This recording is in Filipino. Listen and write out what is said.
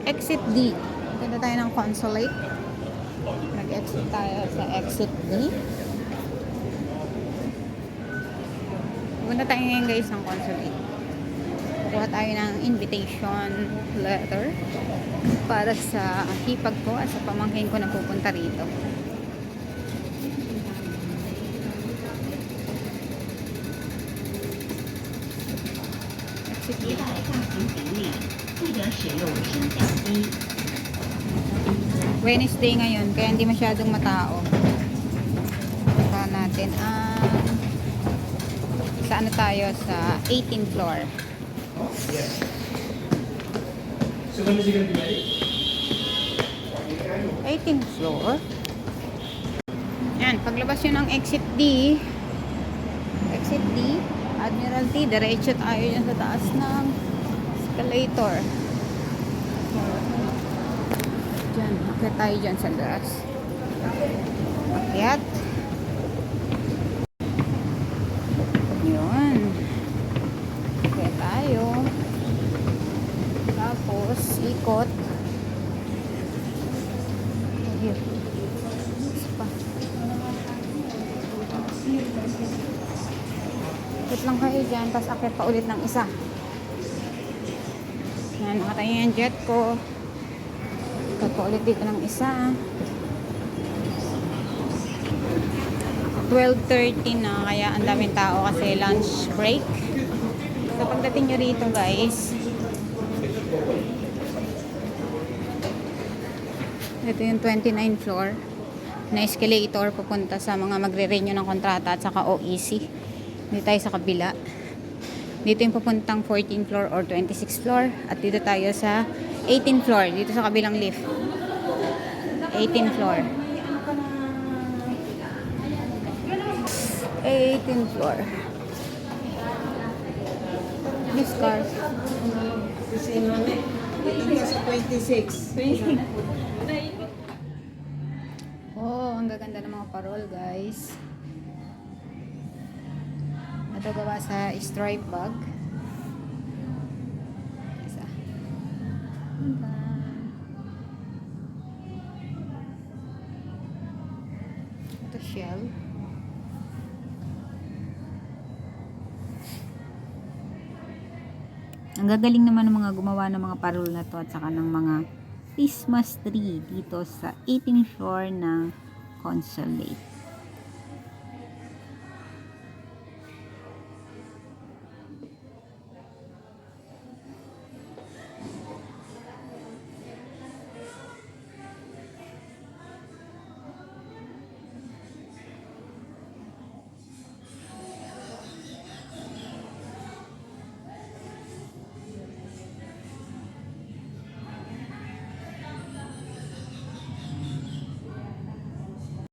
Exit D. Punta tayo ng consulate. Nag-exit tayo sa exit D. Punta tayo ngayon guys ng consulate. Kukuha tayo ng invitation letter para sa hipag ko at sa pamangkin ko na pupunta rito. Exit D. Wednesday ngayon, kaya hindi masyadong matao. Punta natin sa ano tayo, sa 18th floor. So when is he going to be ready? 18th floor. Yan, paglabas yun ng exit D, Admiralty, diretso tayo dyan sa taas ng escalator. Dyan, akit tayo dyan sa taas. Akyat. Yun. Akyat tayo. Tapos, ikot. Here. Pa. Ikot lang kayo dyan, tapos akyat pa ulit ng isa. Yan, nakatayo yung jet ko. Ikot pa ulit dito ng isa. 12:30 na, kaya ang daming tao kasi lunch break. So pagdating nyo rito guys, ito yung 29th floor na escalator papunta sa mga magre-renew ng kontrata at saka OEC. Dito tayo sa kabila. Dito yung papuntang 14th floor or 26th floor. At dito tayo sa 18th floor. Dito sa kabilang lift. 18th floor. 18th floor. This car. Kasi mami, ito sa 26. Oh, ang gaganda ng mga parol, guys. Ito gawa sa stripe bag. Isa. Ito shell. Ang gagaling naman ng mga gumawa ng mga parol na to at saka ng mga Christmas tree dito sa 18th floor ng Consulate.